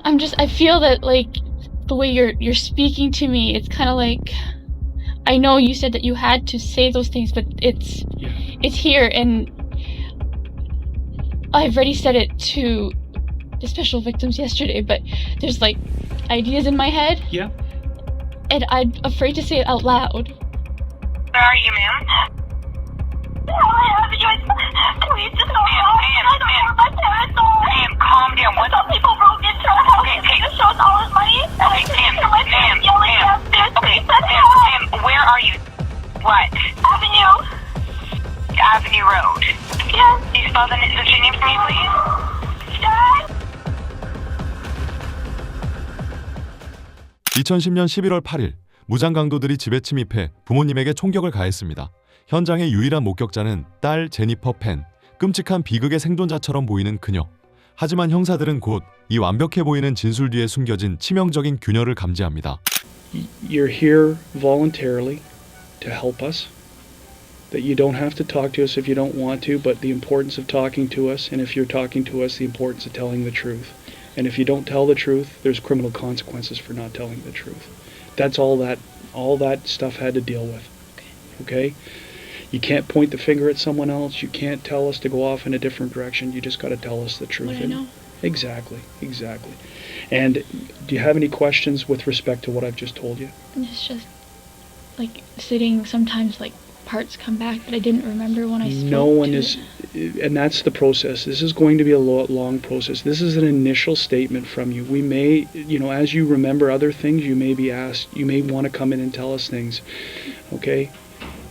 I feel that, like, the way you're speaking to me, it's kind of like, I know you said that you had to say those things, but it's here, and I've already said it to the special victims yesterday, but there's, like, ideas in my head. Yeah. And I'm afraid to say it out loud. Where are you, ma'am? Please just don't help me. I don't have my parents. Ma'am, calm down. What? Some people broke into our house and just showed all his money. Okay, ma'am, where are you? What? Avenue Road. Yes. Can you spell the street name for me, please? Dad? 2010년 11월 8일 무장 강도들이 집에 침입해 부모님에게 총격을 가했습니다. 현장의 유일한 목격자는 딸 제니퍼 펜, 끔찍한 비극의 생존자처럼 보이는 그녀. 하지만 형사들은 곧 이 완벽해 보이는 진술 뒤에 숨겨진 치명적인 균열을 감지합니다. You're here voluntarily to help us. That you don't have to talk to us if you don't want to, but the importance of talking to us, and if you're talking to us, the importance of telling the truth. And if you don't tell the truth, there's criminal consequences for not telling the truth. That's all that stuff had to deal with. Okay? You can't point the finger at someone else. You can't tell us to go off in a different direction. You just got to tell us the truth. What I know. Exactly. And do you have any questions with respect to what I've just told you? It's just, like, sitting, sometimes, like, parts come back that I didn't remember when I spoke. No one is, and that's the process. This is going to be a long process. This is an initial statement from you. We may, as you remember other things, you may be asked, you may want to come in and tell us things. Okay?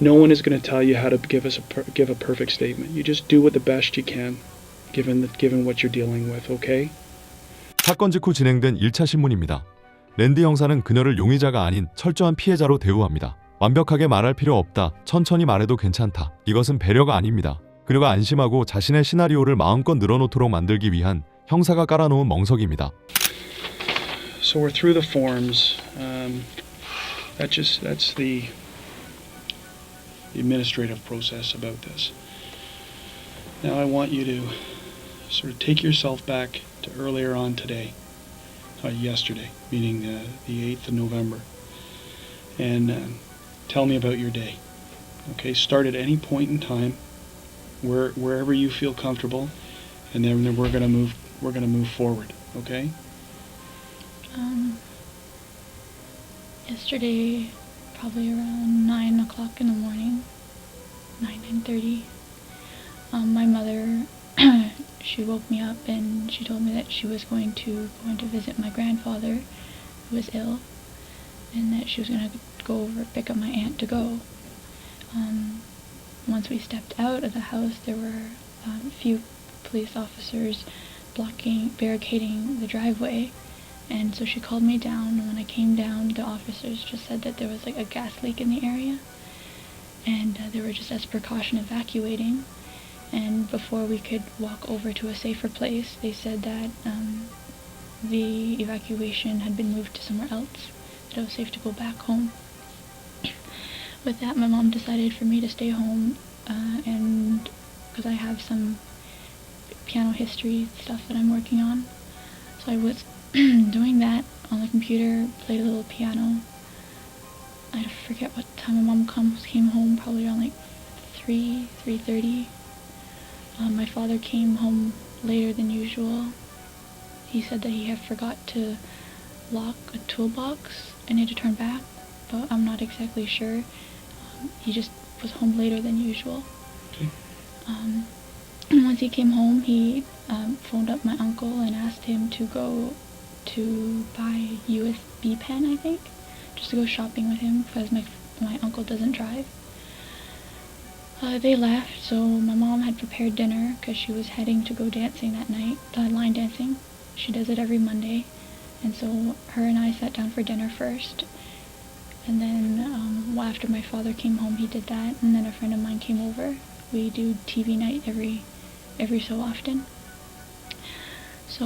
No one is going to tell you how to give a perfect statement. You just do what the best you can, given what you're dealing with. Okay? 사건 직후 진행된 1차 신문입니다. 랜디 형사는 그녀를 용의자가 아닌 철저한 피해자로 대우합니다. 완벽하게 말할 필요 없다. 천천히 말해도 괜찮다. 이것은 배려가 아닙니다. 그녀가 안심하고 자신의 시나리오를 마음껏 늘어놓도록 만들기 위한 형사가 깔아놓은 멍석입니다. So we're through the forms. That's the administrative process about this. Now I want you to sort of take yourself back to earlier on today, yesterday, meaning the 8th of November, and tell me about your day. Okay, start at any point in time, wherever you feel comfortable, and then we're gonna move forward. Okay. Yesterday, probably around 9 o'clock in the morning, 9:30. My mother, she woke me up and she told me that she was going to visit my grandfather, who was ill, and that she was going to go over pick up my aunt to go. Once we stepped out of the house, there were a few police officers barricading the driveway, and so she called me down, and when I came down, the officers just said that there was like a gas leak in the area, and they were just as precaution evacuating. And before we could walk over to a safer place, they said that the evacuation had been moved to somewhere else, that it was safe to go back home. With that, my mom decided for me to stay home, and because I have some piano history stuff that I'm working on, so I was doing that on the computer, played a little piano. I forget what time my mom came home, probably around like 3:30. My father came home later than usual. He said that he had forgot to lock a toolbox and had to turn back, but I'm not exactly sure. He just was home later than usual. Okay. Once he came home, he phoned up my uncle and asked him to go to buy USB pen, I think, just to go shopping with him because my uncle doesn't drive. They left, so my mom had prepared dinner because she was heading to go dancing that night, line dancing. She does it every Monday, and so her and I sat down for dinner first, and then after my father came home, he did that, and then a friend of mine came over. We do TV night every so often. So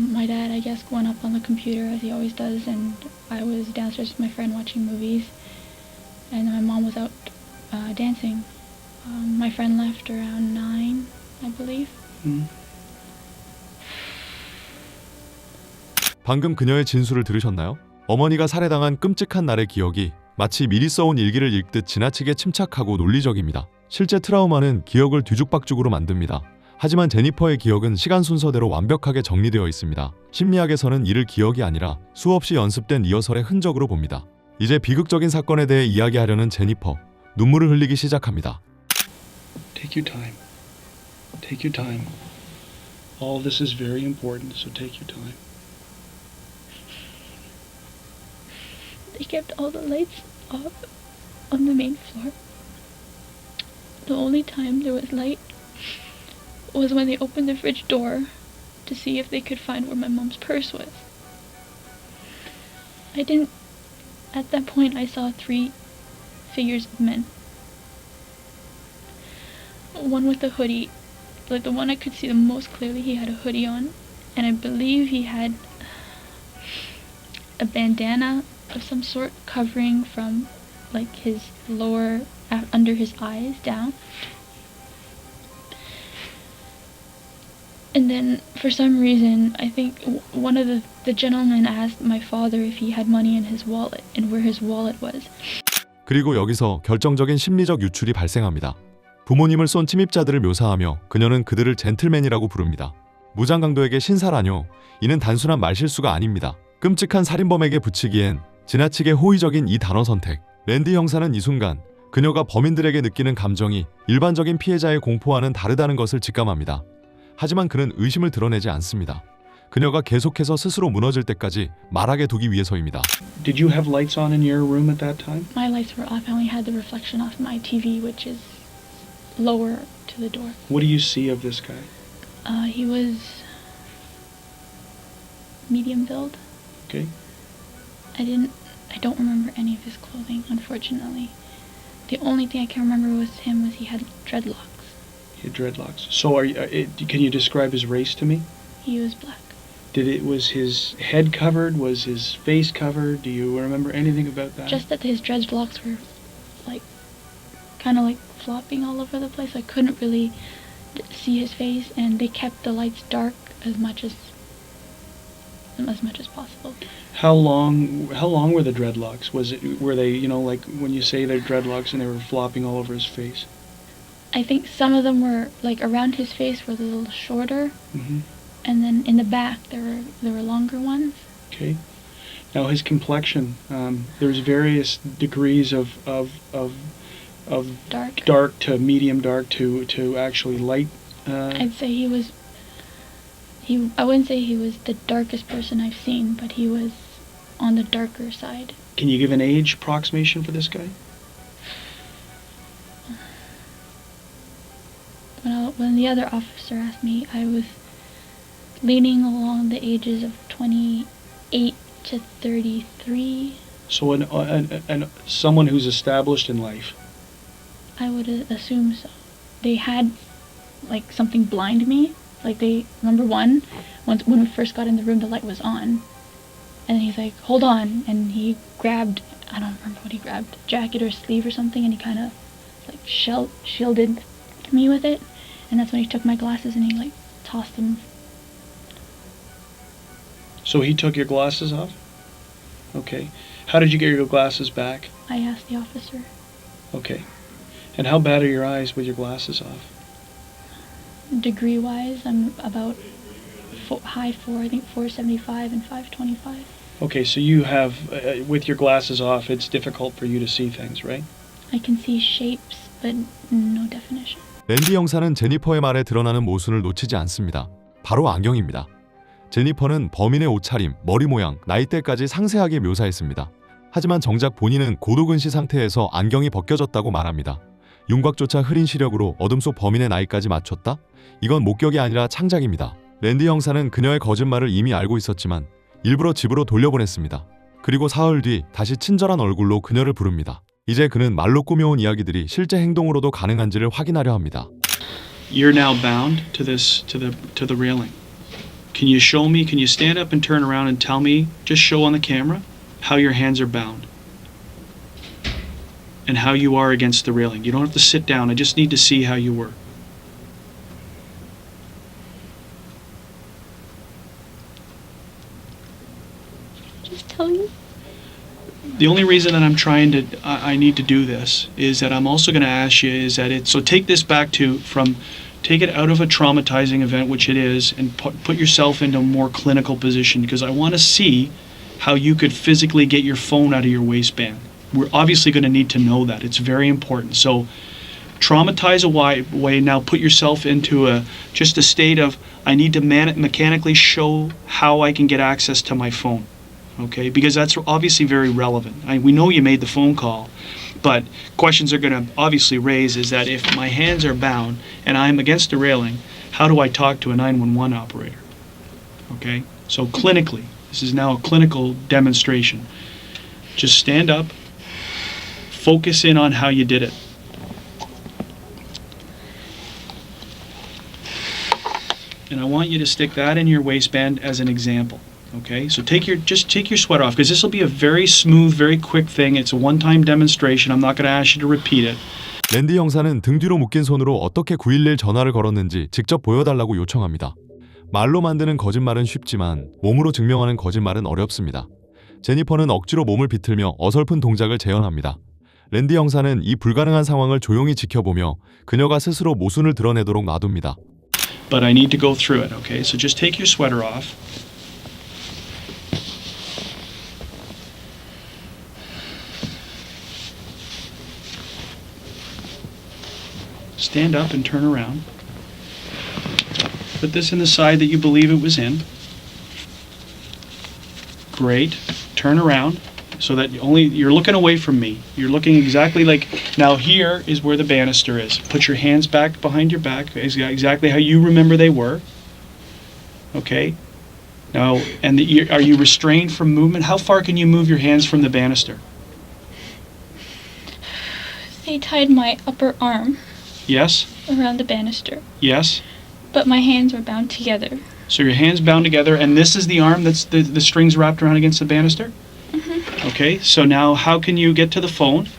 my dad, I guess, went up on the computer as he always does, and I was downstairs with my friend watching movies, and my mom was out dancing. My friend left around 9, I believe. 방금 그녀의 진술을 들으셨나요? 어머니가 살해당한 끔찍한 날의 기억이 마치 미리 써온 일기를 읽듯 지나치게 침착하고 논리적입니다. 실제 트라우마는 기억을 뒤죽박죽으로 만듭니다. 하지만 제니퍼의 기억은 시간 순서대로 완벽하게 정리되어 있습니다. 심리학에서는 이를 기억이 아니라 수없이 연습된 리허설의 흔적으로 봅니다. 이제 비극적인 사건에 대해 이야기하려는 제니퍼, 눈물을 흘리기 시작합니다. Take your time. Take your time. All this is very important, so take your time. They kept all the lights off on the main floor. The only time there was light was when they opened the fridge door to see if they could find where my mom's purse was. At that point I saw 3 figures of men. One with a hoodie, like the one I could see the most clearly, he had a hoodie on, and I believe he had a bandana of some sort covering from like his lower, under his eyes down. And then for some reason I think one of the gentlemen asked my father if he had money in his wallet and where his wallet was. 그리고 여기서 결정적인 심리적 유출이 발생합니다. 부모님을 쏜 침입자들을 묘사하며 그녀는 그들을 젠틀맨이라고 부릅니다. 무장강도에게 신사라뇨. 이는 단순한 말실수가 아닙니다. 끔찍한 살인범에게 붙이기엔 지나치게 호의적인 이 단어 선택. 랜디 형사는 이 순간 그녀가 범인들에게 느끼는 감정이 일반적인 피해자의 공포와는 다르다는 것을 직감합니다. 하지만 그는 의심을 드러내지 않습니다. 그녀가 계속해서 스스로 무너질 때까지 말하게 두기 위해서입니다. Did you have lights on in your room at that time? My lights were off. I only had the reflection off my TV, which is lower to the door. What do you see of this guy? He was medium build. Okay. I don't remember any of his clothing, unfortunately. The only thing I can remember was he had dreadlocks. He had dreadlocks. So can you describe his race to me? He was black. Was his head covered? Was his face covered? Do you remember anything about that? Just that his dreadlocks were kind of flopping all over the place. I couldn't really see his face, and they kept the lights dark as much as possible. How long were the dreadlocks? Were they, like when you say they're dreadlocks and they were flopping all over his face? I think some of them were around his face were a little shorter, and then in the back there were longer ones. Okay. Now his complexion, there's various degrees of dark to medium dark to actually light. I'd say I wouldn't say he was the darkest person I've seen, but he was on the darker side. Can you give an age approximation for this guy? When the other officer asked me, I was leaning along the ages of 28 to 33. So and someone who's established in life. I would assume so. They had something blind me. Remember when we first got in the room, the light was on, and he's like, "Hold on," and he grabbed, I don't remember what he grabbed, jacket or sleeve or something, and he kind of shielded me with it, and that's when he took my glasses and he tossed them. So he took your glasses off? Okay. How did you get your glasses back? I asked the officer. Okay. And how bad are your eyes with your glasses off? Degree-wise, I'm about high 4, I think 475 and 525. Okay, so you have, with your glasses off, it's difficult for you to see things, right? I can see shapes, but no definition. 랜디 형사는 제니퍼의 말에 드러나는 모순을 놓치지 않습니다. 바로 안경입니다. 제니퍼는 범인의 옷차림, 머리 모양, 나이대까지 상세하게 묘사했습니다. 하지만 정작 본인은 고도근시 상태에서 안경이 벗겨졌다고 말합니다. 윤곽조차 흐린 시력으로 어둠 속 범인의 나이까지 맞췄다? 이건 목격이 아니라 창작입니다. 랜디 형사는 그녀의 거짓말을 이미 알고 있었지만 일부러 집으로 돌려보냈습니다. 그리고 사흘 뒤 다시 친절한 얼굴로 그녀를 부릅니다. 이제 그는 말로 꾸며온 이야기들이 실제 행동으로도 가능한지를 확인하려 합니다. You're now bound to the railing. Can you show me? Can you stand up and turn around and tell me? Just show on the camera how your hands are bound and how you are against the railing. You don't have to sit down. I just need to see how you were. the only reason that I'm trying to, I need to do this is that I'm also going to ask you is that so take this back to take it out of a traumatizing event, which it is, and put yourself into a more clinical position, because I want to see how you could physically get your phone out of your waistband. We're obviously going to need to know that. It's very important. So traumatize away, now put yourself into just a state of, I need to mechanically show how I can get access to my phone. Okay, because that's obviously very relevant. We know you made the phone call, but questions are going to obviously raise is that if my hands are bound and I'm against the railing, how do I talk to a 911 operator? Okay, so clinically, this is now a clinical demonstration. Just stand up, focus in on how you did it. And I want you to stick that in your waistband as an example. Okay, so take your sweater off, because this will be a very smooth, very quick thing. It's a one-time demonstration. I'm not going to ask you to repeat it. 랜디 형사는 등 뒤로 묶인 손으로 어떻게 911 전화를 걸었는지 직접 보여달라고 요청합니다. 말로 만드는 거짓말은 쉽지만 몸으로 증명하는 거짓말은 어렵습니다. 제니퍼는 억지로 몸을 비틀며 어설픈 동작을 재현합니다. 랜디 형사는 이 불가능한 상황을 조용히 지켜보며 그녀가 스스로 모순을 드러내도록 놔둡니다. But I need to go through it, okay? So just take your sweater off. Stand up and turn around. Put this in the side that you believe it was in. Great. Turn around so that you're looking away from me. You're looking exactly like, now here is where the banister is. Put your hands back behind your back, exactly how you remember they were. Okay? Now, and are you restrained from movement? How far can you move your hands from the banister? They tied my upper arm. Yes? Around the banister. Yes? But my hands were bound together. So your hands bound together, and this is the arm that's the strings wrapped around against the banister? Mm-hmm. Okay, so now how can you get to the phone?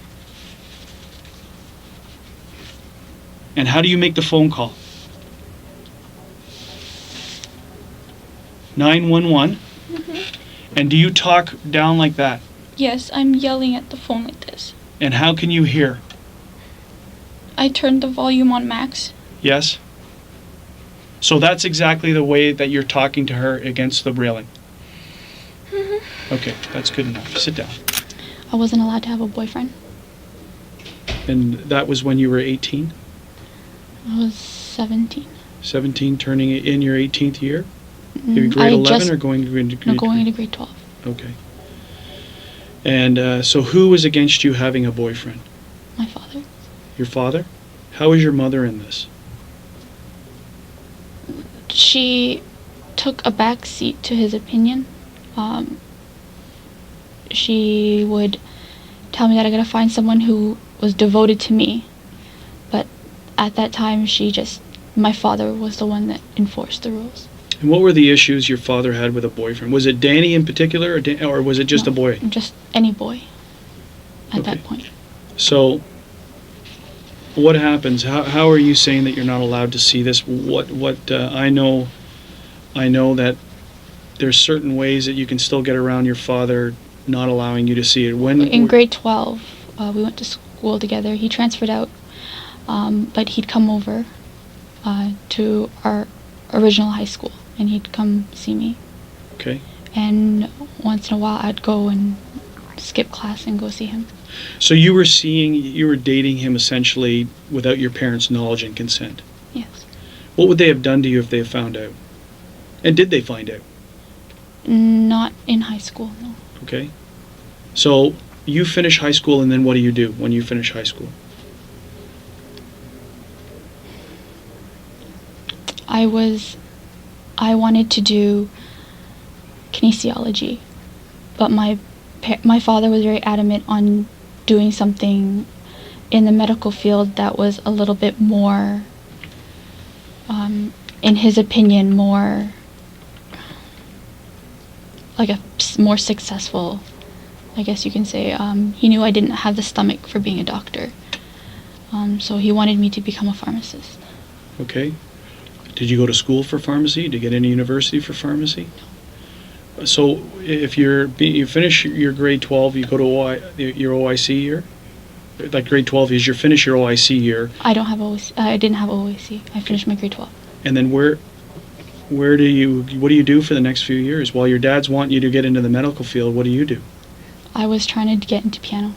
And how do you make the phone call? 911? Mm-hmm. And do you talk down like that? Yes, I'm yelling at the phone like this. And how can you hear? I turned the volume on max. Yes? So that's exactly the way that you're talking to her against the railing. Mm-hmm. Okay, that's good enough. Sit down. I wasn't allowed to have a boyfriend. And that was when you were 18? I was 17. 17, turning in your 18th year? Maybe grade 11 or going to grade No, going into grade 12. Okay. And so who was against you having a boyfriend? My father. Your father? How is your mother in this? She took a back seat to his opinion. She would tell me that I gotta find someone who was devoted to me. But at that time, my father was the one that enforced the rules. And what were the issues your father had with a boyfriend? Was it Danny in particular, or was it just a boy? Just any boy at that point. So what happens? How are you saying that you're not allowed to see this? I know that there's certain ways that you can still get around your father not allowing you to see it. In grade 12, we went to school together. He transferred out, but he'd come over to our original high school, and he'd come see me. Okay. And once in a while, I'd go and skip class and go see him. So you were dating him essentially without your parents' knowledge and consent? Yes. What would they have done to you if they found out? And did they find out? Not in high school, no. Okay. So you finish high school, and then what do you do when you finish high school? I wanted to do kinesiology, but my father was very adamant on doing something in the medical field that was a little bit more, in his opinion, more like a more successful, I guess you can say. He knew I didn't have the stomach for being a doctor, so he wanted me to become a pharmacist. Okay. Did you go to school for pharmacy? Did you get into university for pharmacy? So if you finish your grade 12, you go to your OIC year? Like grade 12 is finish your OIC year. I don't have OIC. I didn't have OIC. I finished my grade 12. And then what do you do for the next few years? While your dad's wanting you to get into the medical field, what do you do? I was trying to get into piano.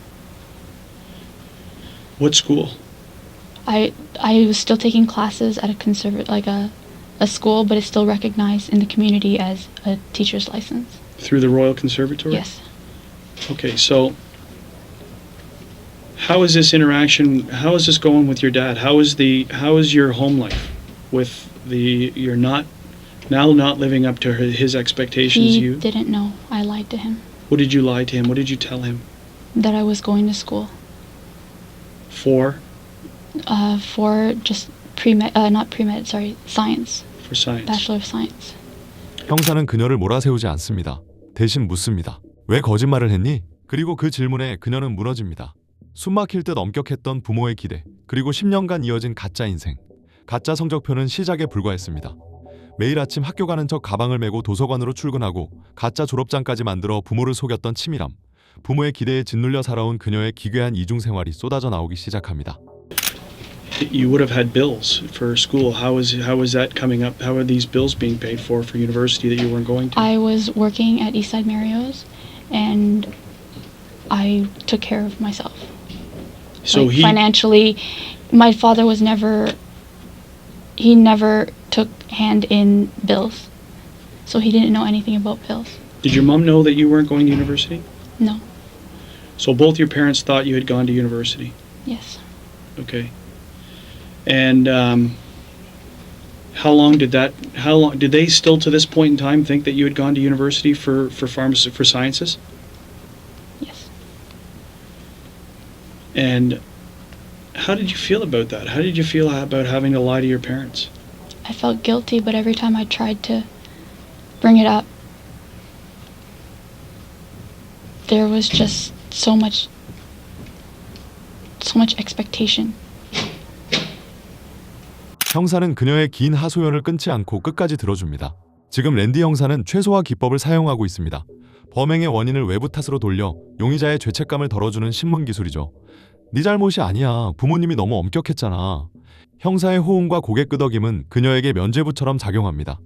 What school? I was still taking classes at a school, but it's still recognized in the community as a teacher's license. Through the Royal Conservatory? Yes. Okay, so how is this going with your dad? How is your home life with you're not living up to his expectations? He didn't know. I lied to him. What did you lie to him? What did you tell him? That I was going to school. For just science. For science. Bachelor of Science. 형사는 그녀를 몰아세우지 않습니다. 대신 묻습니다. 왜 거짓말을 했니? 그리고 그 질문에 그녀는 무너집니다. 숨막힐 듯 엄격했던 부모의 기대, 그리고 10년간 이어진 가짜 인생. 가짜 성적표는 시작에 불과했습니다. 매일 아침 학교 가는 척 가방을 메고 도서관으로 출근하고 가짜 졸업장까지 만들어 부모를 속였던 치밀함. 부모의 기대에 짓눌려 살아온 그녀의 기괴한 이중 생활이 쏟아져 나오기 시작합니다. You would have had bills for school. How was that coming up? How are these bills being paid for university that you weren't going to? I was working at Eastside Mario's, and I took care of myself. So financially, my father was never took hand in bills, so he didn't know anything about bills. Did your mom know that you weren't going to university? No. So both your parents thought you had gone to university? Yes. Okay. And how long did they still to this point in time think that you had gone to university for sciences? Yes. And how did you feel about that? How did you feel about having to lie to your parents? I felt guilty, but every time I tried to bring it up, there was just so much expectation. 형사는 그녀의 긴 하소연을 끊지 않고 끝까지 들어줍니다. 지금 랜디 형사는 최소화 기법을 사용하고 있습니다. 범행의 원인을 외부 탓으로 돌려 용의자의 죄책감을 덜어주는 심문기술이죠. 네 잘못이 아니야. 부모님이 너무 엄격했잖아. 형사의 호응과 고개 끄덕임은 그녀에게 면죄부처럼 작용합니다.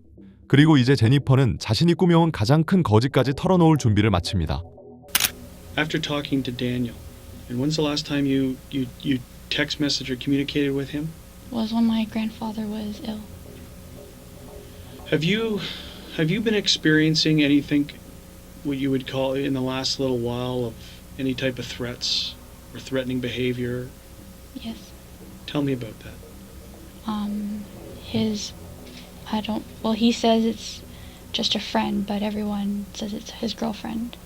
그리고 이제 제니퍼는 자신이 꾸며온 가장 큰 거짓까지 털어놓을 준비를 마칩니다. After talking to Daniel, and when's the last time you text message or communicated with him? Was when my grandfather was ill. Have you been experiencing anything what you would call in the last little while of any type of threats or threatening behavior? Yes. Tell me about that. He says it's just a friend, but everyone says it's his girlfriend.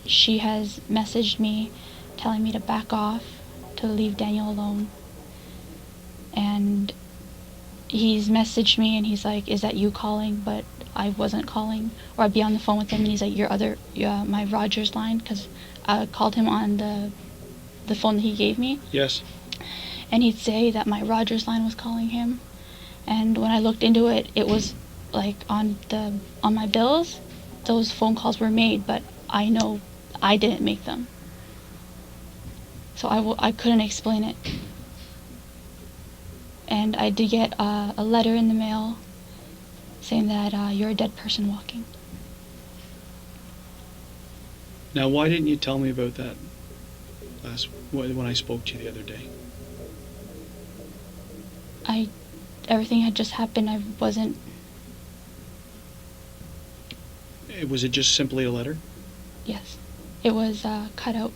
She has messaged me telling me to back off, to leave Daniel alone. And he's messaged me and he's like, is that you calling? But I wasn't calling. Or I'd be on the phone with him and he's like, my Rogers line, because I called him on the phone that he gave me. Yes. And he'd say that my Rogers line was calling him. And when I looked into it, it was like on my bills, those phone calls were made, but I know I didn't make them. So I couldn't explain it. And I did get a letter in the mail saying that you're a dead person walking. Now, why didn't you tell me about that when I spoke to you the other day? Everything had just happened. I wasn't. Was it just simply a letter? Yes. It was cut out.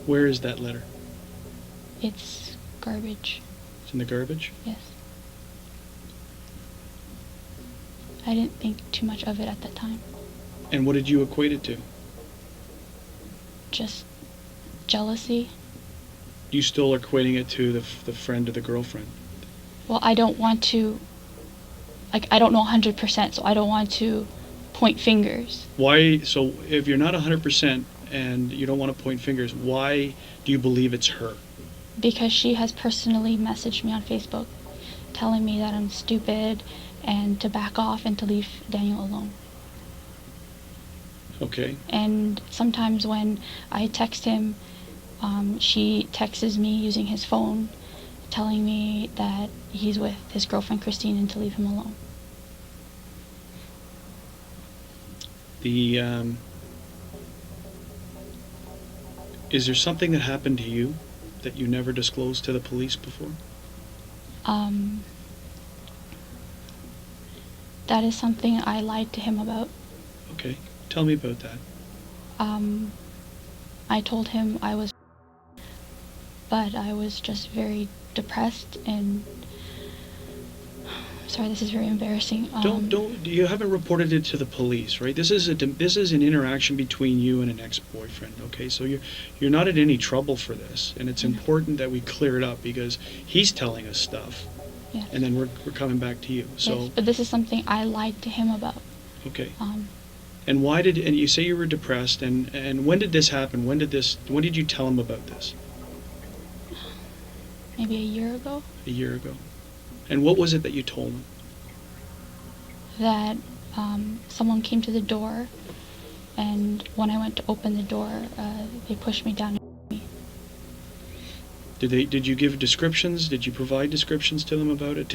Where is that letter? It's garbage. It's in the garbage? Yes. I didn't think too much of it at that time. And what did you equate it to? Just jealousy. You still are equating it to the friend or the girlfriend? Well, I don't want to, I don't know 100%, so I don't want to point fingers. Why, so if you're not 100% and you don't want to point fingers, why do you believe it's her? Because she has personally messaged me on Facebook telling me that I'm stupid and to back off and to leave Daniel alone. Okay. And sometimes when I text him, she texts me using his phone, telling me that he's with his girlfriend Christine and to leave him alone. Is there something that happened to you that you never disclosed to the police before? That is something I lied to him about. Okay. Tell me about that. I told him I was, but I was just very depressed and. Sorry, this is very embarrassing. You haven't reported it to the police, right? This is an interaction between you and an ex-boyfriend, okay? So you're not in any trouble for this, and it's important that we clear it up because he's telling us stuff, Yes. and then we're coming back to you. So Yes, but this is something I lied to him about. okay. And you say you were depressed, and when did this happen? When did you tell him about this? Maybe a year ago. A year ago. And what was it that you told him? That someone came to the door, and when I went to open the door, they pushed me down. Did you give descriptions? Did you provide descriptions to him about it?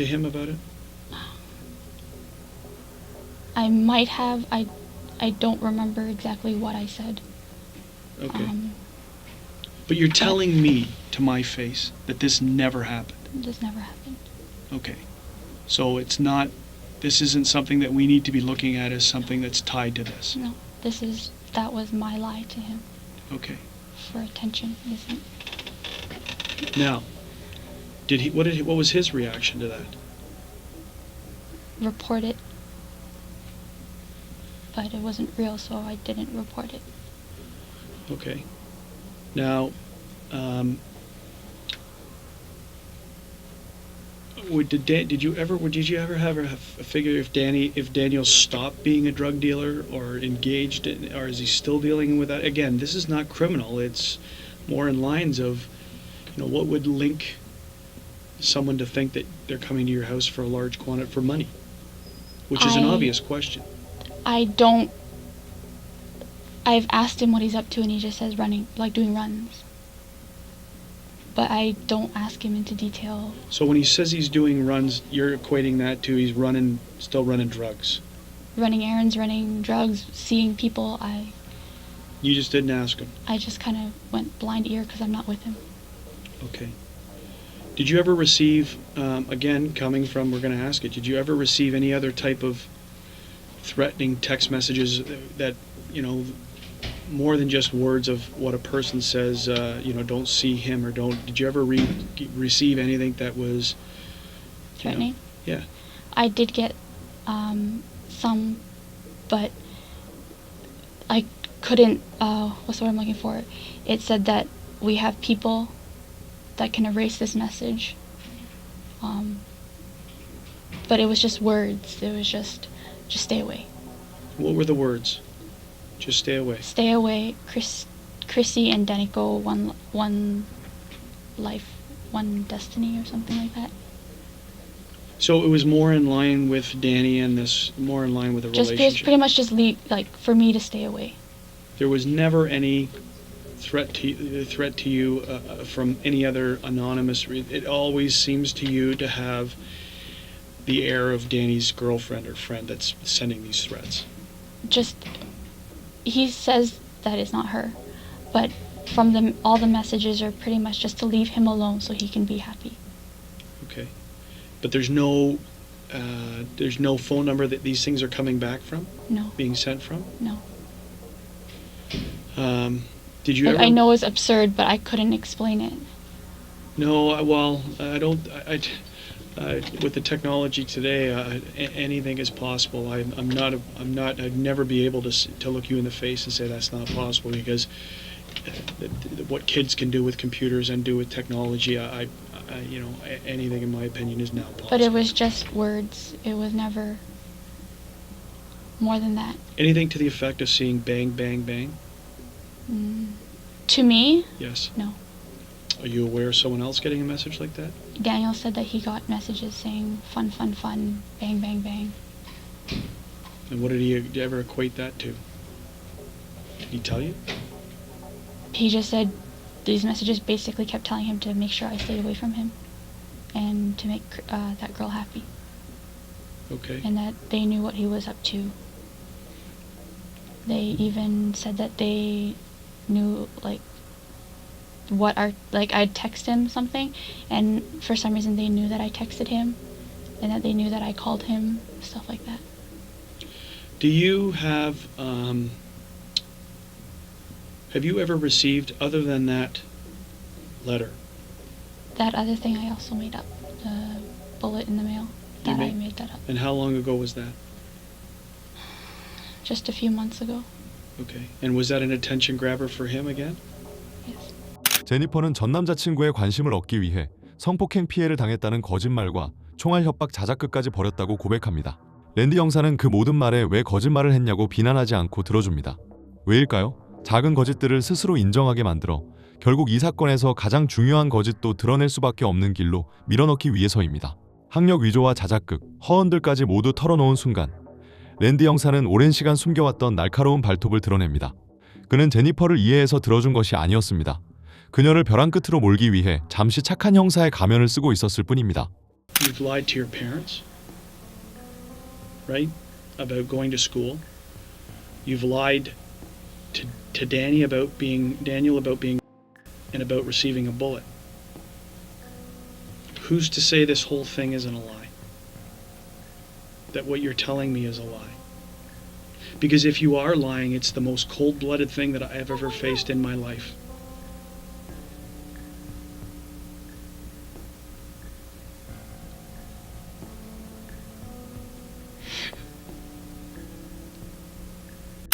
I might have. I don't remember exactly what I said. Okay. But you're telling me to my face that this never happened. This never happened. Okay. So this isn't something that we need to be looking at as something that's tied to this. No, that was my lie to him. Okay. For attention, isn't. Now, what was his reaction to that? Report it. But it wasn't real, so I didn't report it. Okay. Now, did you ever have a figure if Daniel stopped being a drug dealer or engaged in, or is he still dealing with that? Again, this is not criminal. It's more in lines of, what would link someone to think that they're coming to your house for a large quantity for money, which is an obvious question. I've asked him what he's up to, and he just says running, like doing runs. But I don't ask him into detail. So when he says he's doing runs, you're equating that to he's still running drugs. Running errands, running drugs, seeing people. You just didn't ask him. I just kind of went blind ear because I'm not with him. Okay. Did you ever receive, again, we're going to ask it, did you ever receive any other type of threatening text messages that, more than just words of what a person says, don't see him or don't, did you ever receive anything that was Threatening? Yeah. I did get some, but I couldn't, what's the word I'm looking for? It said that we have people that can erase this message. But it was just words. It was just stay away. What were the words? Just stay away. Stay away. Chrissy and Danico, one life, one destiny, or something like that. So it was more in line with Danny and more in line with the relationship. Just pretty much just leave, for me to stay away. There was never any threat to you from any other anonymous. It always seems to you to have the air of Danny's girlfriend or friend that's sending these threats. He says that it's not her, but from all the messages are pretty much just to leave him alone so he can be happy. Okay. But there's no phone number that these things are coming back from? No. Being sent from? No. Did you ever... I know it's absurd, but I couldn't explain it. No, I don't... with the technology today, anything is possible. I'd never be able to look you in the face and say that's not possible, because what kids can do with computers and do with technology, anything in my opinion is now possible. But it was just words. It was never more than that. Anything to the effect of seeing bang, bang, bang? To me? Yes. No. Okay. Are you aware of someone else getting a message like that? Daniel said that he got messages saying fun, fun, fun, bang, bang, bang. And what did he ever equate that to? Did he tell you? He just said these messages basically kept telling him to make sure I stayed away from him and to make that girl happy. Okay. And that they knew what he was up to. They even said that they knew like I'd text him something, and for some reason they knew that I texted him, and that they knew that I called him, stuff like that. Do you have you ever received, other than that letter? That other thing I also made up, the bullet in the mail. I made that up. And how long ago was that? Just a few months ago. Okay. And was that an attention grabber for him again? Yes. 제니퍼는 전 남자친구의 관심을 얻기 위해 성폭행 피해를 당했다는 거짓말과 총알 협박 자작극까지 벌였다고 고백합니다. 랜디 형사는 그 모든 말에 왜 거짓말을 했냐고 비난하지 않고 들어줍니다. 왜일까요? 작은 거짓들을 스스로 인정하게 만들어 결국 이 사건에서 가장 중요한 거짓도 드러낼 수밖에 없는 길로 밀어넣기 위해서입니다. 학력 위조와 자작극, 허언들까지 모두 털어놓은 순간 랜디 형사는 오랜 시간 숨겨왔던 날카로운 발톱을 드러냅니다. 그는 제니퍼를 이해해서 들어준 것이 아니었습니다. 그녀를 벼랑 끝으로 몰기 위해 잠시 착한 형사의 가면을 쓰고 있었을 뿐입니다. You've lied to your parents, right? About going to school. You've lied to Daniel about being and about receiving a bullet. Who's to say this whole thing isn't a lie? That what you're telling me is a lie? Because if you are lying, it's the most cold-blooded thing that I have ever faced in my life.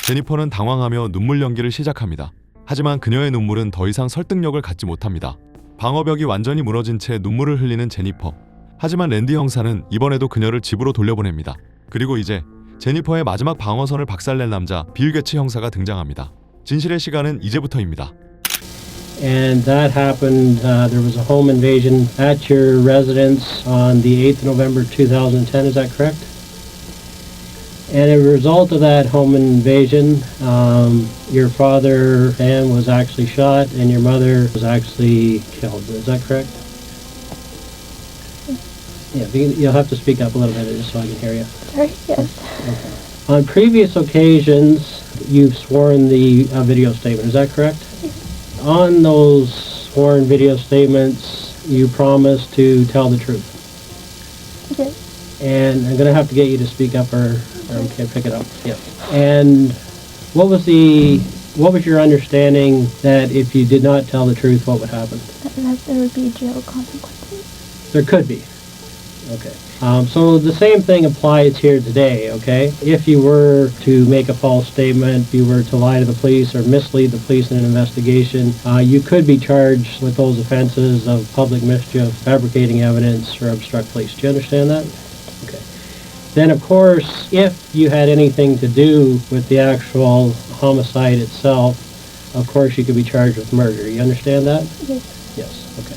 제니퍼는 당황하며 눈물 연기를 시작합니다. 하지만 그녀의 눈물은 더 이상 설득력을 갖지 못합니다. 방어벽이 완전히 무너진 채 눈물을 흘리는 제니퍼. 하지만 랜디 형사는 이번에도 그녀를 집으로 돌려보냅니다. 그리고 이제 제니퍼의 마지막 방어선을 박살낼 남자 빌 게츠 형사가 등장합니다. 진실의 시간은 이제부터입니다. And that happened, there was a home invasion at your residence on the 8th of November 2010, is that correct? And as a result of that home invasion, your father, Dan, was actually shot and your mother was actually killed. Is that correct? Yeah, you'll have to speak up a little bit just so I can hear you. Sorry, yes. Okay. On previous occasions, you've sworn the video statement. Is that correct? Yes. On those sworn video statements, you promised to tell the truth. Yes. And I'm going to have to get you to speak up or I can't pick it up. Yeah. And what was your understanding that if you did not tell the truth, what would happen? That there would be jail consequences. There could be. Okay. So the same thing applies here today, okay? If you were to make a false statement, if you were to lie to the police or mislead the police in an investigation, you could be charged with those offenses of public mischief, fabricating evidence, or obstruct police. Do you understand that? Okay. Then, of course, if you had anything to do with the actual homicide itself, of course you could be charged with murder. You understand that? Yes. Yes. Okay.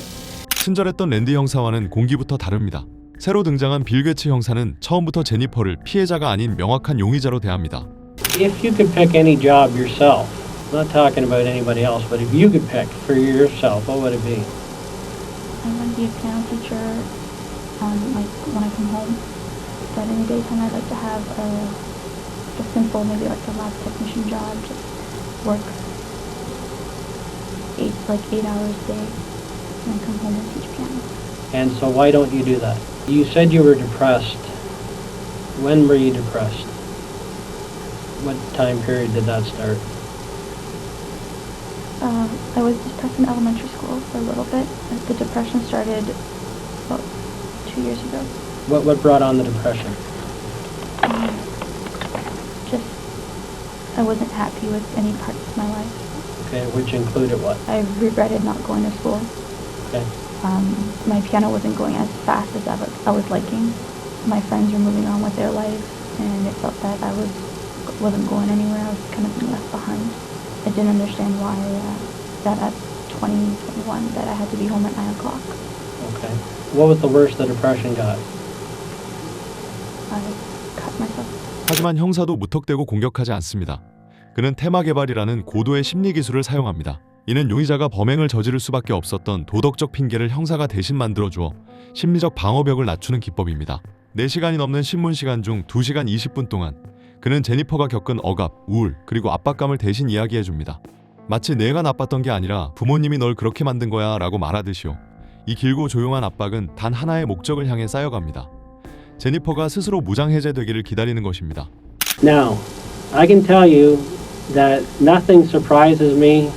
친절했던 랜디 형사와는 공기부터 다릅니다. 새로 등장한 빌 게츠 형사는 처음부터 제니퍼를 피해자가 아닌 명확한 용의자로 대합니다. If you could pick any job yourself, not talking about anybody else, but if you could pick for yourself, what would it be? I want to be a piano teacher, like when I come home. But in the daytime, I'd like to have a simple, maybe like a lab technician job, just work 8 hours a day, and then come home and teach piano. And so why don't you do that? You said you were depressed. When were you depressed? What time period did that start? I was depressed in elementary school for a little bit. The depression started about 2 years ago. What brought on the depression? Just, I wasn't happy with any parts of my life. Okay, which included what? I regretted not going to school. Okay. My piano wasn't going as fast as I was liking. My friends were moving on with their lives, and it felt that I wasn't going anywhere. I was kind of being left behind. I didn't understand why that at 2021 that I had to be home at 9 o'clock. Okay. What was the worst the depression got? I cut myself. 하지만 형사도 무턱대고 공격하지 않습니다. 그는 테마 개발이라는 고도의 심리 기술을 사용합니다. 이는 용의자가 범행을 저지를 수밖에 없었던 도덕적 핑계를 형사가 대신 만들어주어 심리적 방어벽을 낮추는 기법입니다. 4시간이 넘는 신문 시간 중 2시간 20분 동안 그는 제니퍼가 겪은 억압, 우울, 그리고 압박감을 대신 이야기해줍니다. 마치 내가 나빴던 게 아니라 부모님이 널 그렇게 만든 거야 라고 말하듯이요. 이 길고 조용한 압박은 단 하나의 목적을 향해 쌓여갑니다. 제니퍼가 스스로 무장해제되기를 기다리는 것입니다. Now, I can tell you that nothing surprises me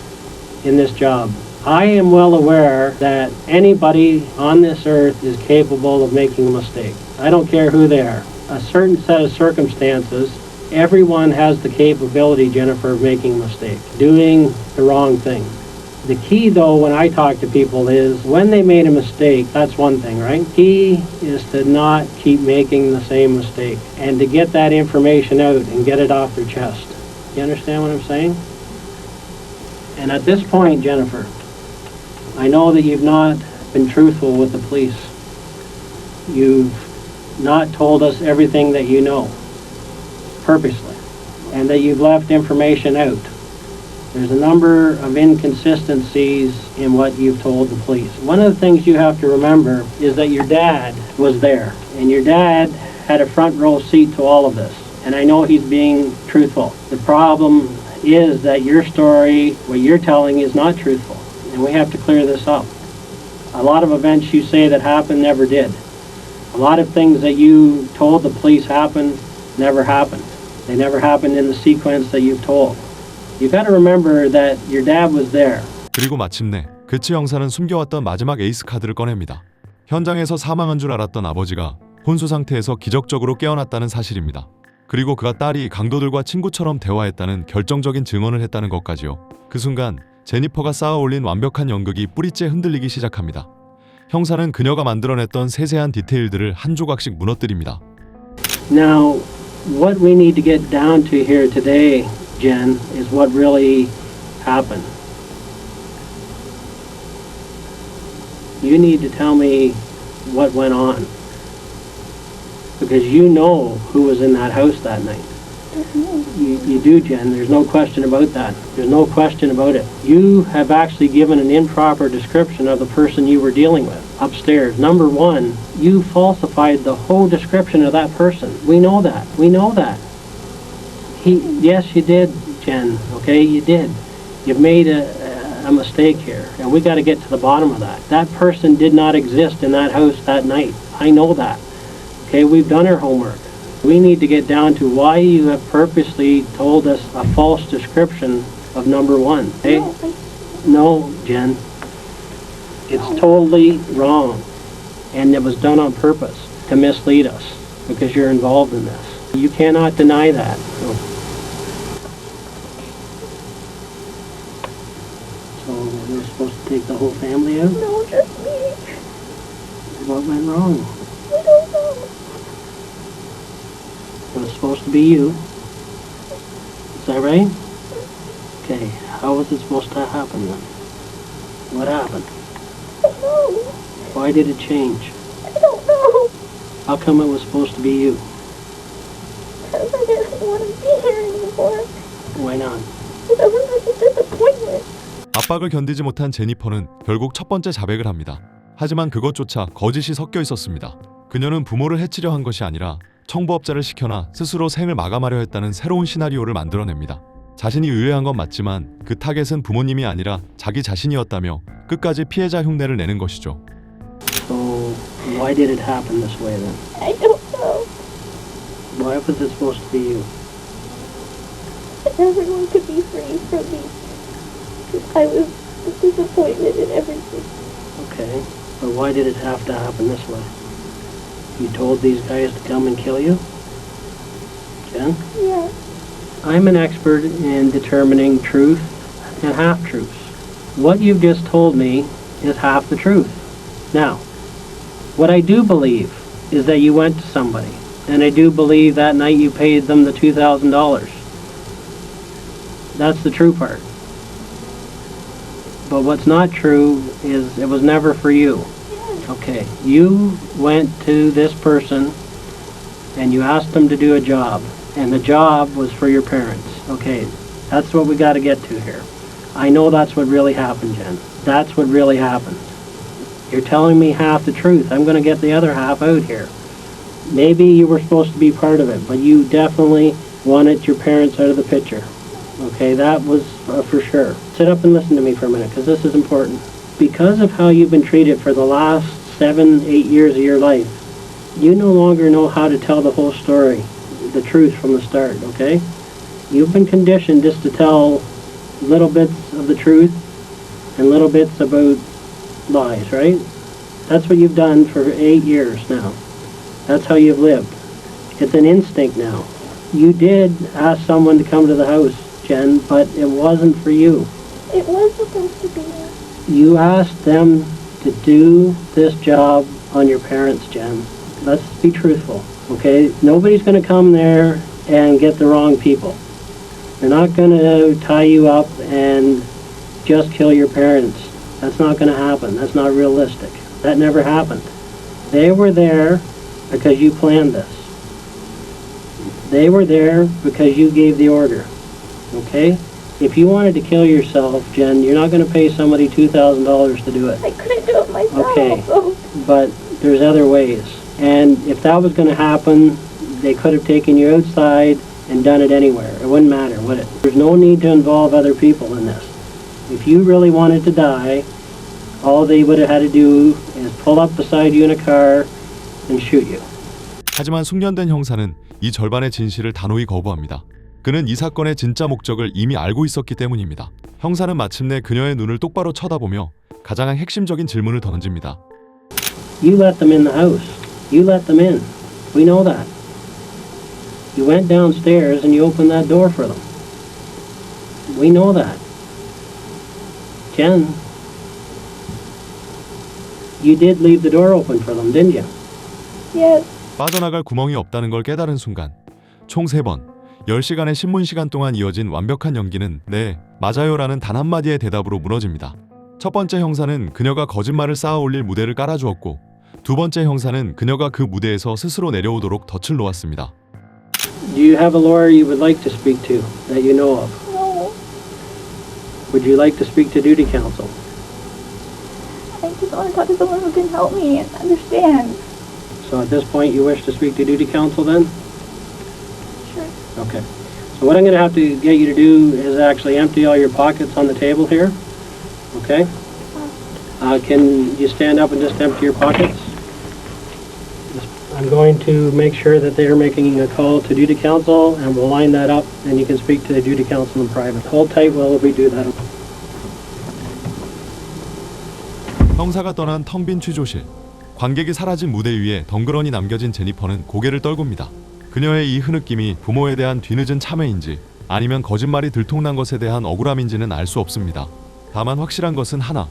in this job. I am well aware that anybody on this earth is capable of making a mistake. I don't care who they are. A certain set of circumstances, everyone has the capability, Jennifer, of making a mistake, doing the wrong thing. The key, though, when I talk to people is when they made a mistake, that's one thing, right? Key is to not keep making the same mistake and to get that information out and get it off their chest. You understand what I'm saying? And at this point, Jennifer, I know that you've not been truthful with the police. You've not told us everything that you know, purposely, and that you've left information out. There's a number of inconsistencies in what you've told the police. One of the things you have to remember is that your dad was there, and your dad had a front row seat to all of this. And I know he's being truthful. The problem is that your story, what you're telling, is not truthful. And we have to clear this up. A lot of events you say that happened never did. A lot of things that you told the police happened never happened. They never happened in the sequence that you've told. You got to remember that your dad was there. 그리고 마침내 그치 형사는 숨겨왔던 마지막 에이스 카드를 꺼냅니다. 현장에서 사망한 줄 알았던 아버지가 혼수 상태에서 기적적으로 깨어났다는 사실입니다. 그리고 그가 딸이 강도들과 친구처럼 대화했다는 결정적인 증언을 했다는 것까지요. 그 순간 제니퍼가 쌓아올린 완벽한 연극이 뿌리째 흔들리기 시작합니다. 형사는 그녀가 만들어냈던 세세한 디테일들을 한 조각씩 무너뜨립니다. Now, what we need to get down to here today, Jen, is what really happened. You need to tell me what went on. Because you know who was in that house that night. You do, Jen. There's no question about that. There's no question about it. You have actually given an improper description of the person you were dealing with upstairs. Number one, you falsified the whole description of that person. We know that. We know that. Yes, you did, Jen. Okay, you did. You've made a mistake here, and we got to get to the bottom of that. That person did not exist in that house that night. I know that. Okay, we've done our homework. We need to get down to why you have purposely told us a false description of number one. Okay? No, Jen. It's totally wrong. And it was done on purpose to mislead us because you're involved in this. You cannot deny that. So we're supposed to take the whole family out? No, just me. What went wrong? I don't know. It was supposed to be you. Is that right? Okay, how was it supposed to happen then? What happened? I don't know. Why did it change? I don't know. How come it was supposed to be you? Because I didn't want to be here anymore. Why not? Because I was such a disappointment. 압박을 견디지 못한 제니퍼는 결국 첫 번째 자백을 합니다. 하지만 그것조차 거짓이 섞여 있었습니다. 그녀는 부모를 해치려 한 것이 아니라 청부업자를 시켜나 스스로 생을 마감하려 했다는 새로운 시나리오를 만들어냅니다. 자신이 의뢰한 건 맞지만 그 타겟은 부모님이 아니라 자기 자신이었다며 끝까지 피해자 흉내를 내는 것이죠. So, why did it happen this way then? I don't know. Why was it supposed to be you? Everyone could be free from me. Because I was a disappointment in everything. Okay, but why did it have to happen this way? You told these guys to come and kill you? Jen? Yeah. I'm an expert in determining truth and half-truths. What you've just told me is half the truth. Now, what I do believe is that you went to somebody, and I do believe that night you paid them the $2,000. That's the true part. But what's not true is it was never for you. Okay, you went to this person and you asked them to do a job, and the job was for your parents. Okay, that's what we got to get to here. I know that's what really happened, Jen. That's what really happened. You're telling me half the truth. I'm going to get the other half out here. Maybe you were supposed to be part of it, but you definitely wanted your parents out of the picture. Okay, that was for sure. Sit up and listen to me for a minute, because this is important. Because of how you've been treated for the last 7-8 years of your life, you no longer know how to tell the whole story, the truth from the start, okay? You've been conditioned just to tell little bits of the truth and little bits about lies, right? That's what you've done for 8 years now. That's how you've lived. It's an instinct now. You did ask someone to come to the house, Jen, but it wasn't for you. It was supposed to be. You asked them to do this job on your parents, Jen. Let's be truthful, okay? Nobody's going to come there and get the wrong people. They're not going to tie you up and just kill your parents. That's not going to happen. That's not realistic. That never happened. They were there because you planned this. They were there because you gave the order, okay? If you wanted to kill yourself, Jen, you're not going to pay somebody $2,000 to do it. I couldn't do it myself. Okay, So but there's other ways. And if that was going to happen, they could have taken you outside and done it anywhere. It wouldn't matter, would it? There's no need to involve other people in this. If you really wanted to die, all they would have had to do is pull up beside you in a car and shoot you. 하지만 숙련된 형사는 이 절반의 진실을 단호히 거부합니다. 그는 이 사건의 진짜 목적을 이미 알고 있었기 때문입니다. 형사는 마침내 그녀의 눈을 똑바로 쳐다보며 가장 핵심적인 질문을 던집니다. You let them in the house. You let them in. We know that. You went downstairs and you opened that door for them. We know that. Jen, you did leave the door open for them, didn't you? yes, 빠져나갈 구멍이 없다는 걸 깨달은 순간 총 3번 10시간의 신문 시간 동안 이어진 완벽한 연기는 네, 맞아요라는 단 한마디의 대답으로 무너집니다. 첫 번째 형사는 그녀가 거짓말을 쌓아 올릴 무대를 깔아주었고 두 번째 형사는 그녀가 그 무대에서 스스로 내려오도록 덫을 놓았습니다. Do you have a lawyer you would like to speak to that you know of? no. Would you like to speak to duty counsel? I just want to talk to someone who can help me and understand. So at this point you wish to speak to duty counsel then? Sure. Okay. So what I'm going to have to get you to do is actually empty all your pockets on the table here. Okay? Can you stand up and just empty your pockets? I'm going to make sure that they're making a call to duty counsel, and we'll line that up, and you can speak to the duty counsel in private. Hold tight while we do that. 형사가 떠난 텅 빈 취조실. 관객이 사라진 무대 위에 덩그러니 남겨진 제니퍼는 고개를 떨굽니다. 그녀의 이 흐느낌이 부모에 대한 뒤늦은 참회인지 아니면 거짓말이 들통난 것에 대한 억울함인지는 알 수 없습니다. 다만 확실한 것은 하나.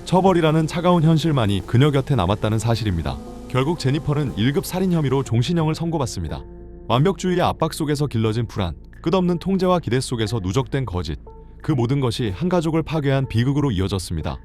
처벌이라는 차가운 현실만이 그녀 곁에 남았다는 사실입니다. 결국 제니퍼는 1급 살인 혐의로 종신형을 선고받습니다. 완벽주의의 압박 속에서 길러진 불안, 끝없는 통제와 기대 속에서 누적된 거짓, 그 모든 것이 한 가족을 파괴한 비극으로 이어졌습니다.